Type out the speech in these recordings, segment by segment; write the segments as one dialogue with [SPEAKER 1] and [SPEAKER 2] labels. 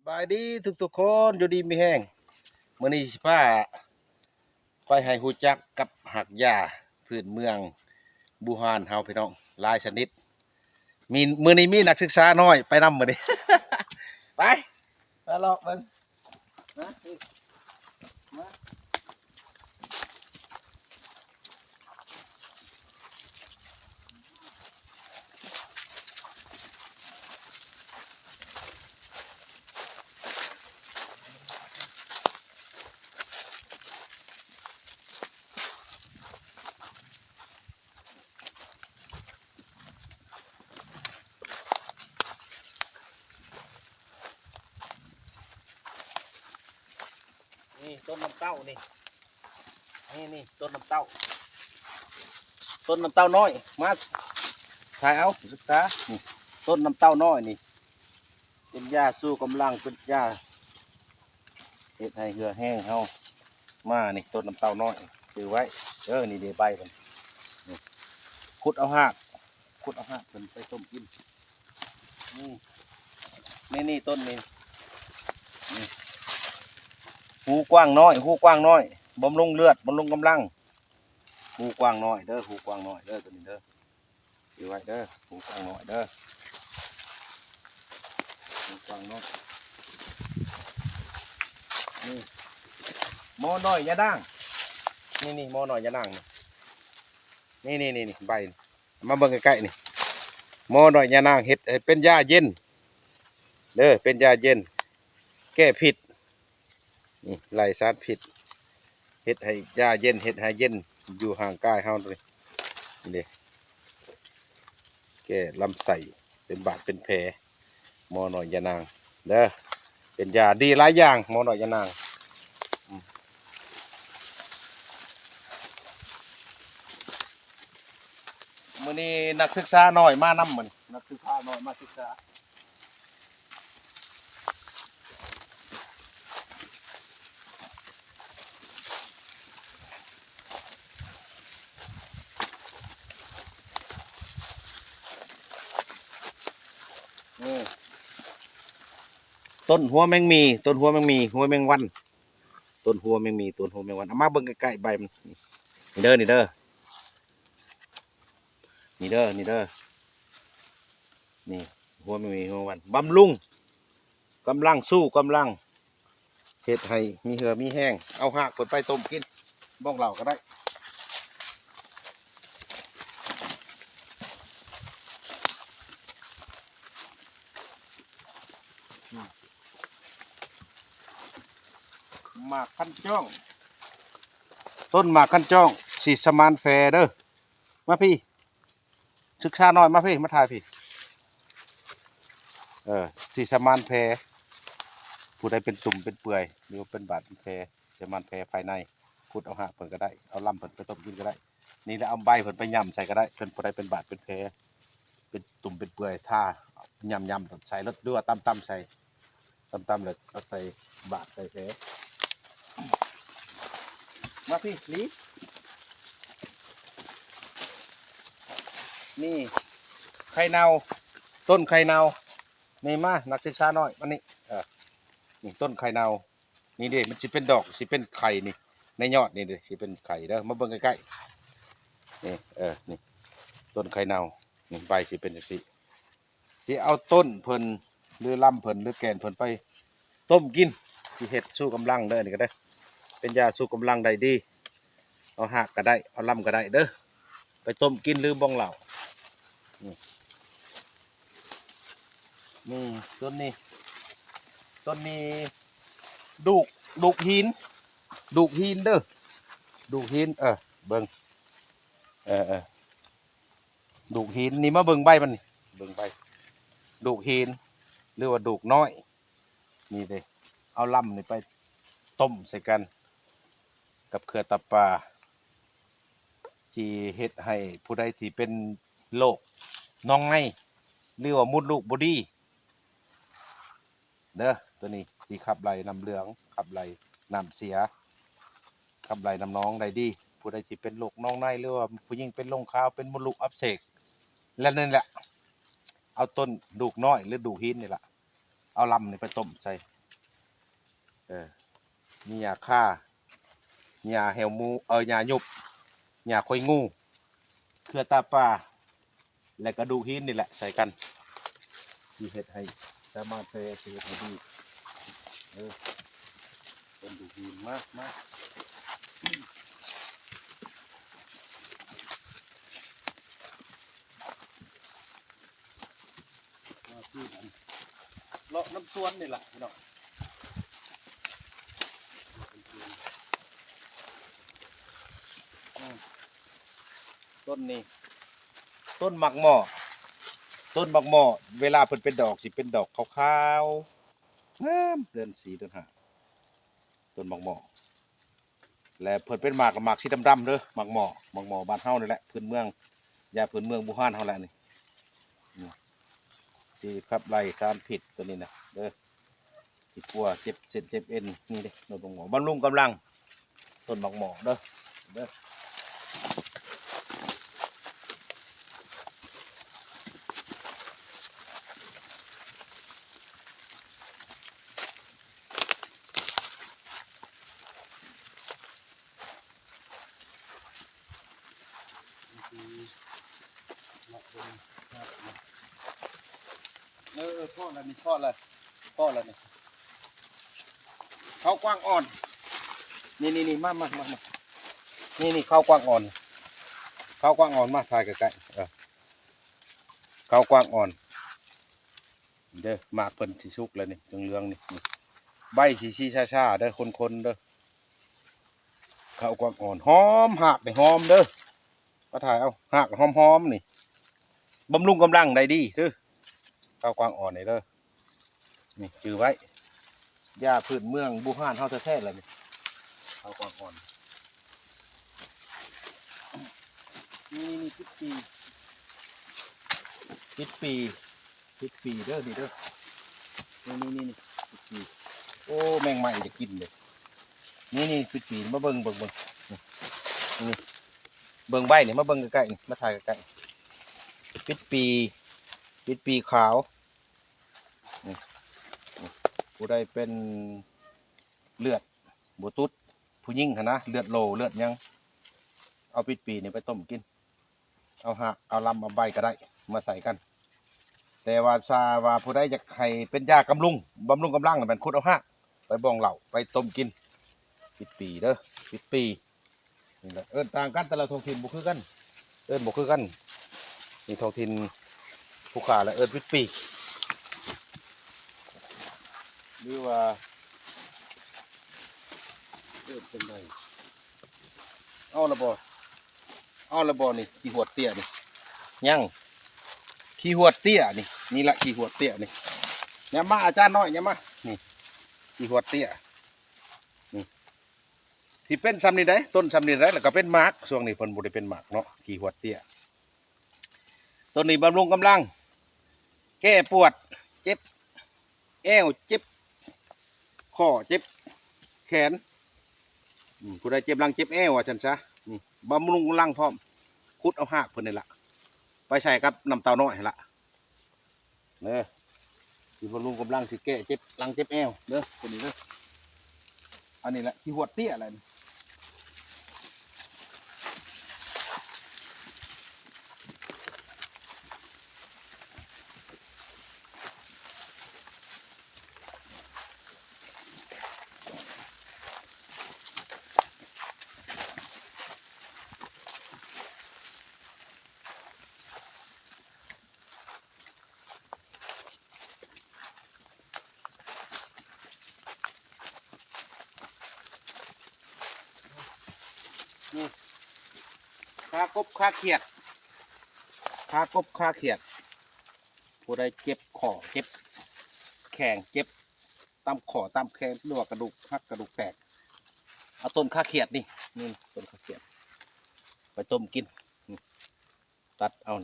[SPEAKER 1] บายดีทุกคนอยู่ดีมีแห้งมื้อนี้สิพาไปให้ฮู้จักกับหักหญ้าพื้นเมืองบูฮานเฮาพี่น้องหลายชนิดมีมื้อนี้มีนักศึกษาน้อยไปนำมื้อนี้ ไปมาลอกเบิ่งมานี่มานี่ต้นน้ำเต้านี่ต้นน้ำเต้าต้นน้ำเต้าน้อยมาถ่ายเอาศึกษานี่ต้นน้ำเต้าน้อยนี่เป็นหญ้าสู้กำลังเป็นหญ้าเฮ็ดให้เหือแห้งเฮามานี่ต้นน้ำเต้าน้อยถือไว้นี่เดี๋ยวใบมันนี่ขุดเอาหากเพิ่นไปต้มกินนี่ต้นนี้นี่หูกว้างน้อยบำรุงเลือดบำรุงกำลังหูกว้างน้อยหูกว้างน้อยตัวนี้ถือไว้หูกว้างน้อยหูกว้างน้อยนี่หม้อน้อยยาด่างนี่หม้อน้อยยาด่างนี่ใบมาเบิ่งใกล้ๆนี่หม้อน้อยยาด่างเฮ็ดให้เป็นยาเย็นเป็นยาเย็นแก้พิษนี่ไล่สารพิษเฮ็ดให้ยาเย็นเฮ็ดให้เย็นอยู่ห่างกายเฮาเลยนี่แก้ลำไส้เป็นบาดเป็นแผลหม้อน้อยยานางเป็นยาดีหลายอย่างหม้อน้อยยานางมื้อนี้นักศึกษาน้อยมานำมื้อนี้นักศึกษาน้อยมาศึกษาต้นหัวแมงมีหัวแมงวันต้นหัวแมงมีเอามาเบิ่งใกล้ๆใบมันนี่เด้อนี่หัวแมงมีหัววันบำรุงกำลังสู้กำลังเฮ็ดให้มีเหือมีแห้งเอาหากเปิดไปต้มกินบ้องเหล่าก็ได้หมากคันจ้องต้นหมากคันจ้องสีสมานแฟมาพี่ศึกษาหน่อยมาพี่มาถ่ายพี่สีสมานแพผู้ใดเป็นตุ่มเป็นเปื่อยหรือเป็นบาดเป็นแผลสมานแพภายในขุดเอาหากเพิ่นก็ได้เอาลำเพิ่นไปต้มกินก็ได้นี่แล้วเอาใบเพิ่นไปย่ำใส่ก็ได้เพิ่นผู้ใดเป็นบาดเป็นแผลเป็นตุ่มเป็นเปื่อยท่าย่ำใส่รถด้วยตั้มใส่ตั้มเลยเอาใส่บาดใส่แผลมาพี่นี่ไข่เน่าต้นไข่เน่านี่มานักศึกษาน้อยวันนี้นี่ต้นไข่เน่านี่เด้มันสิเป็นดอกสิเป็นไข่นี่ในยอดนี่เด้สิเป็นไข่มาเบิ่งใกล้ๆนี่นี่ต้นไข่เน่านี่ใบสิเป็นจังซี่สิเอาต้นเพิ่นหรือลำเพิ่นหรือแกนเพิ่นไปต้มกินสิเฮ็ดสู้กำลังนี่ก็ได้เป็นยาสู้กำลังได้ดีเอาหากก็ได้เอาลำก็ได้ไปต้มกินหรือบ้องเหล่านี่ต้นนี้ดูกหินดูกหินดูกหินเบิ่งดูกหินนี่มาเบิ่งใบมันนี่เบิ่งใบดูกหินหรือว่าดูกน้อยนี่เลยเอาลำนี่ไปต้มใส่กันกับเขือตะปาที่เฮ็ดให้ผู้ใดที่เป็นโรคน้องในหรือว่ามุดลูกบอดี้ตัวนี้ที่ขับไหลน้ำเหลืองขับไหลน้ำเสียขับไหลน้ำน้องได้ดีผู้ใดที่เป็นโรคน้องในหรือว่าผู้หญิงเป็นลงขาวเป็นมดลูกอักเสบและนั่นแหละเอาต้นดูกน้อยหรือดูกหินนี่แหละเอาลำนี่ไปต้มใส่ เออมีหญ้าค่าหญ้าแหวมูหญ้าหยุบหญ้าคอยงูเครือตาปลาและกระดูกหินนี่แหละใส่กันที่เฮ็ดให้สามารถเฮ็ดให้ดีเออเป็นดูกหินมากที่กันเลาะน้ำสวนนี่แหละพี่น้องต้นนี้ต้นหมักหม้อต้นหมักหม้อเวลาเพิ่นเป็นดอกสิเป็นดอกขาวๆงามเดือน4เดือน5ต้นหมักหม้อและเพิ่นเป็นหมากหมากสีดำๆเด้อหมักหม้อหมักหม้อบ้านเฮานี่แหละพื้นเมืองยาพื้นเมืองบูฮานเฮาแหละนี่ที่ขับไล่สารพิษตัวนี้นะเด้อที่กลัวเจ็บเส้นเจ็บเอ็นนี่เด้ต้นหมักหม้อบำรุงกำลังต้นหมักหม้อเด้อเด้อพ่อแล้วนี่พ่อแล้วนี่ข้าวกว้างอ่อนนี่มานี่ข้าวกว้างอ่อนข้าวกว้างอ่อนมาถ่ายใกล้ๆข้าวกว้างอ่อนเด้อหมากเพิ่นสิสุกแล้วนี่เหลืองๆนี่ใบสีชาๆเด้อคนๆเด้อข้าวกว้างอ่อนหอมหักนี่หอมเด้อมาถ่ายเอาหักหอมๆนี่บำรุงกำลังได้ดีเด้อข้าวกว้างอ่อนนี่เด้อนี่จือไว้ยาพื้นเมืองบูฮานเฮาแท้ๆเลยนี่ข้าวกว้างอ่อนนี่ปิดปีเด้อนี่เด้อนี่ปิดปีโอ้แมงใหม่จะกินเลยนี่ปิดปีมาเบิ่งนี่เบิ่งใบนี่มาเบิ่งใกล้ๆนี่มาถ่ายใกล้ๆปิดปีขาวนี่ผู้ใดเป็นเลือดบัวตุ๊ดผู้ยิ่งนะเลือดโลเลือดยังเอาปิดปีนี่ไปต้มกินเอาหักเอาลำเอาใบก็ได้มาใส่กันแต่ว่าซาว่าผู้ใดจะไข่เป็นยากำลุงบำรุงกำลังเป็นคุดเอาหักไปบ้องเหล่าไปต้มกินปิดปีเด้อปิดปีนี่แหละต่างกันแต่ละท้องถิ่นบุคือกันบุคือกันนี่ท้องถิ่นผู้ขาและปิดปีหรือว่าเป็นไงเอาละบ่นี่ขี้หัวเตี้ยนี่ยังขี้หัวเตี้ยนี่แหละขี้หัวเตี้ยนี่เนี่ยมาอาจารย์น้อยเนี่ยมานี่ขี้หัวเตี้ยนี่ที่เป็นซ้ำนี่ได้ต้นซ้ำนี่ได้แล้วก็เป็นหมากช่วงนี้เพิ่นบ่ได้เป็นหมากเนาะขี้หัวเตี้ยต้นนี้บำรุงกำลังแก้ปวดเจ็บแอวเจ็บข้อเจ็บแขนผู้ใดเจ็บหลังเจ็บแอวอ่ะฉันซะนี่บำรุงกำลังพร้อมคุดเอาหากเพิ่นนี่ล่ะไปใส่กับน้ำเต้าน้อยละเด้อที่บำรุงกำลังสิแก้เจ็บหลังเจ็บแอวเด้อตัวนี้เด้ออันนี้แหละที่หัวเตี้ยอะไรนี่คากบคาเขียดผู้ใดเจ็บข้อเจ็บแข้งเจ็บตามข้อตามแข้งหรือว่ากระดูกหักกระดูกแตกเอาต้มคาเขียดนี่ต้มคาเขียดไปต้มกินตัดเอา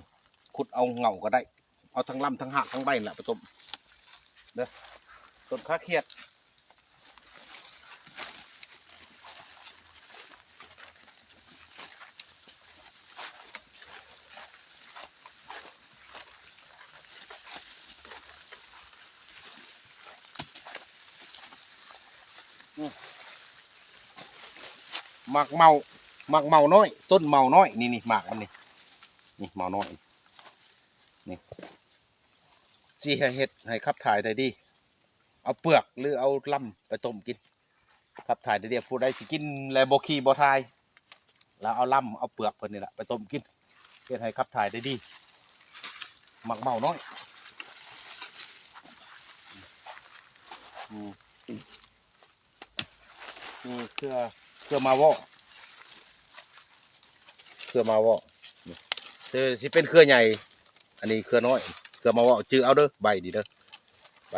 [SPEAKER 1] ขุดเอาเงาก็ได้เอาทั้งลำทั้งหักทั้งใบแหละไปต้มเด้อต้นคาเขียด หมักเมาหมักเมาน้อยต้นเมาน้อยนี่หมากมันนี่เมาน้อยนี่สิให้เฮ็ดให้ขับถ่ายได้ดีเอาเปลือกหรือเอาลำไปต้มกินขับถ่ายได้ดีผู้ใดสิกินแลบ่ขี้บ่ทายแล้วเอาลำเอาเปลือกเพิ่นนี่แหละไปต้มกินเฮ็ดให้ขับถ่ายได้ดีหมักเมาน้อยเครือมาวอกเครือมาวอกสิเป็นเครือใหญ่อันนี้เครือน้อยเครือมาวอกจื้อเอาเด้อใบดีเด้อใบ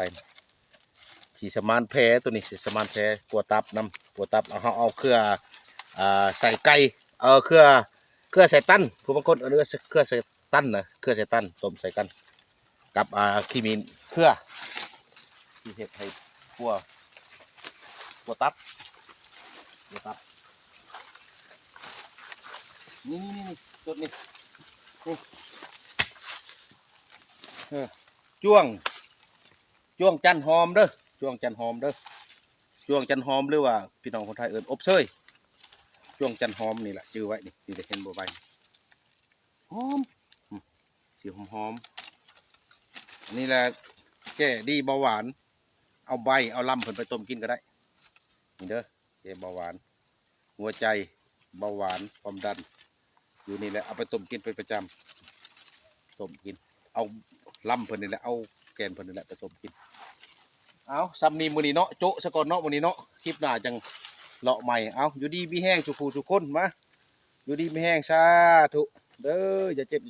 [SPEAKER 1] สีสมานแพรตัวนี้สีสมานแพรปัวตับน้ำปัวตับเอาเครือใส่ไก่เครือใส่ตั้นผู้บางคนเอาเนื้อเครือใส่ตั้นนะเครือใส่ตั้นต้มใส่กันกับขี้มีนเครือที่เห็ดให้ปัวตับนี่ต้นนี้จ้วงจันหอมเด้อจ้วงจันหอมเด้อจ้วงจันหอมหรือว่าพี่น้องคนไทยเอิ้นอบเชยจ้วงจันหอมนี่แหละจื้อไว้นี่จะเห็นบัวใบหอมสีหอมนี่แหละแก่ดีเบาหวานเอาใบเอาลำเพิ่นไปต้มกินก็ได้นี่เด้อแก่เบาหวานหัวใจเบาหวานความดันอยู่นี่แหละเอาไปต้มกินเป็นประจำต้มกินเอาลำเพิ่นนี่แหละเอาแกนเพิ่นนี่แหละไปต้มกินเอาซ้ำนี้มื้อนี้เนาะโจ๊ะซะก่อนเนาะมื้อนี้เนาะคลิปหน้าจังเลาะใหม่เอาอยู่ดีมีแห้งสุขูสุคนมาอยู่ดีมีแห้งสาธุเด้ออย่าเจ็บ